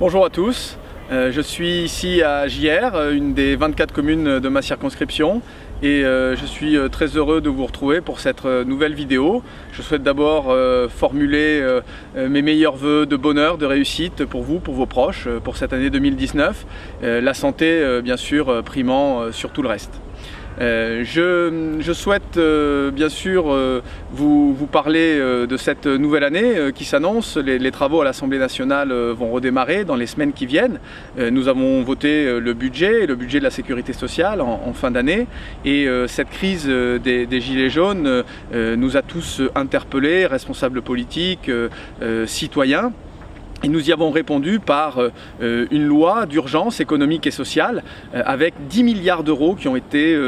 Bonjour à tous, je suis ici à Gières, une des 24 communes de ma circonscription et je suis très heureux de vous retrouver pour cette nouvelle vidéo. Je souhaite d'abord formuler mes meilleurs vœux de bonheur, de réussite pour vous, pour vos proches, pour cette année 2019, la santé bien sûr primant sur tout le reste. Je souhaite bien sûr vous parler de cette nouvelle année qui s'annonce. Les travaux à l'Assemblée nationale vont redémarrer dans les semaines qui viennent. Nous avons voté le budget de la sécurité sociale en fin d'année et cette crise des gilets jaunes nous a tous interpellés, responsables politiques, citoyens. Et nous y avons répondu par une loi d'urgence économique et sociale avec 10 milliards d'euros qui ont été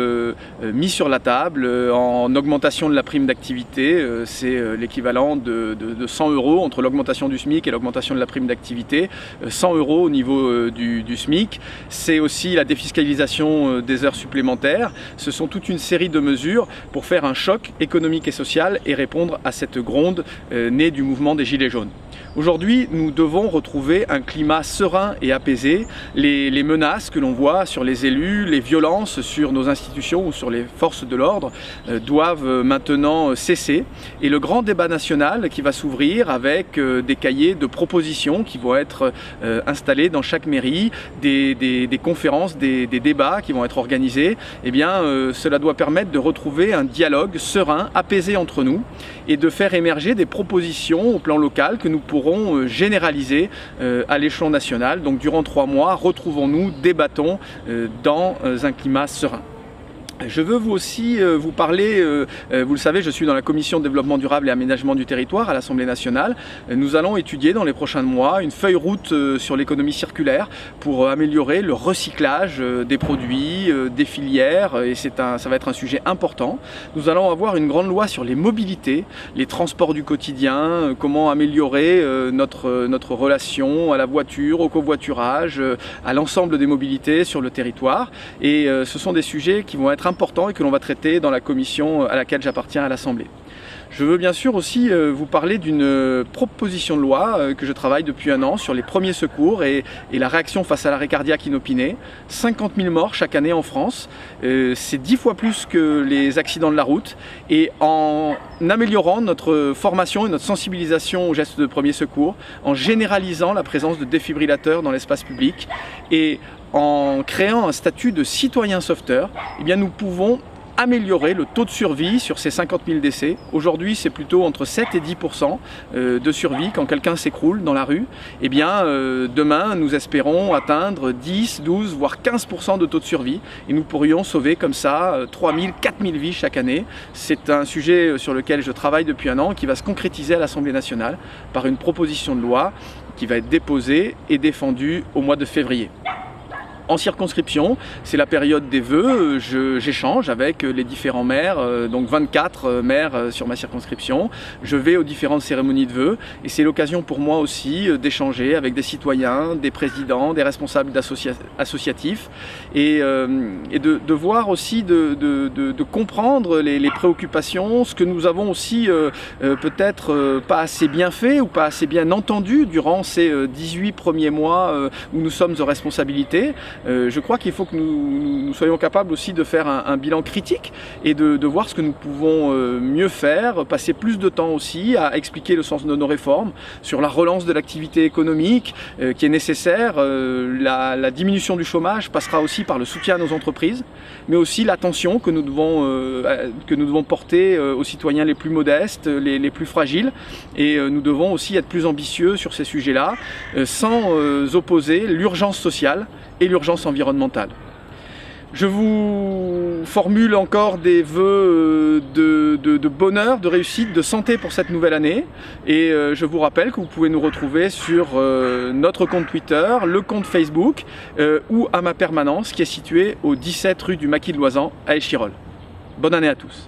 mis sur la table en augmentation de la prime d'activité. C'est l'équivalent de 100 euros entre l'augmentation du SMIC et l'augmentation de la prime d'activité. 100 euros au niveau du SMIC. C'est aussi la défiscalisation des heures supplémentaires. Ce sont toute une série de mesures pour faire un choc économique et social et répondre à cette gronde née du mouvement des Gilets jaunes. Aujourd'hui, nous devons retrouver un climat serein et apaisé. Les menaces que l'on voit sur les élus, les violences sur nos institutions ou sur les forces de l'ordre doivent maintenant cesser. Et le grand débat national qui va s'ouvrir avec des cahiers de propositions qui vont être installés dans chaque mairie, des conférences, des débats qui vont être organisés, eh bien, cela doit permettre de retrouver un dialogue serein, apaisé entre nous et de faire émerger des propositions au plan local que nous pourrons généraliser à l'échelon national. Donc durant 3 mois, retrouvons-nous, débattons dans un climat serein. Je veux vous parler, vous le savez, je suis dans la commission développement durable et aménagement du territoire à l'Assemblée nationale. Nous allons étudier dans les prochains mois une feuille route sur l'économie circulaire pour améliorer le recyclage des produits, des filières, et ça va être un sujet important. Nous allons avoir une grande loi sur les mobilités, les transports du quotidien, comment améliorer notre relation à la voiture, au covoiturage, à l'ensemble des mobilités sur le territoire. Et ce sont des sujets qui vont être important et que l'on va traiter dans la commission à laquelle j'appartiens à l'Assemblée. Je veux bien sûr aussi vous parler d'une proposition de loi que je travaille depuis 1 an sur les premiers secours et la réaction face à l'arrêt cardiaque inopiné. 50 000 morts chaque année en France, c'est 10 fois plus que les accidents de la route, et en améliorant notre formation et notre sensibilisation aux gestes de premiers secours, en généralisant la présence de défibrillateurs dans l'espace public et en créant un statut de citoyen sauveteur, eh bien nous pouvons améliorer le taux de survie sur ces 50 000 décès. Aujourd'hui, c'est plutôt entre 7 et 10% de survie quand quelqu'un s'écroule dans la rue. Eh bien, demain, nous espérons atteindre 10, 12, voire 15% de taux de survie et nous pourrions sauver comme ça 3 000, 4 000 vies chaque année. C'est un sujet sur lequel je travaille depuis 1 an qui va se concrétiser à l'Assemblée nationale par une proposition de loi qui va être déposée et défendue au mois de février. En circonscription, c'est la période des vœux, j'échange avec les différents maires, donc 24 maires sur ma circonscription. Je vais aux différentes cérémonies de vœux et c'est l'occasion pour moi aussi d'échanger avec des citoyens, des présidents, des responsables associatifs et de voir aussi, de comprendre les préoccupations, ce que nous avons aussi peut-être pas assez bien fait ou pas assez bien entendu durant ces 18 premiers mois où nous sommes aux responsabilités. Je crois qu'il faut que nous soyons capables aussi de faire un bilan critique et de voir ce que nous pouvons mieux faire, passer plus de temps aussi à expliquer le sens de nos réformes, sur la relance de l'activité économique qui est nécessaire. La diminution du chômage passera aussi par le soutien à nos entreprises, mais aussi l'attention que nous devons porter aux citoyens les plus modestes, les plus fragiles, et nous devons aussi être plus ambitieux sur ces sujets-là, sans opposer l'urgence sociale et l'urgence environnementale. Je vous formule encore des vœux de bonheur, de réussite, de santé pour cette nouvelle année. Et je vous rappelle que vous pouvez nous retrouver sur notre compte Twitter, le compte Facebook ou à ma permanence qui est située au 17 rue du Maquis de Loisan à Échirolles. Bonne année à tous.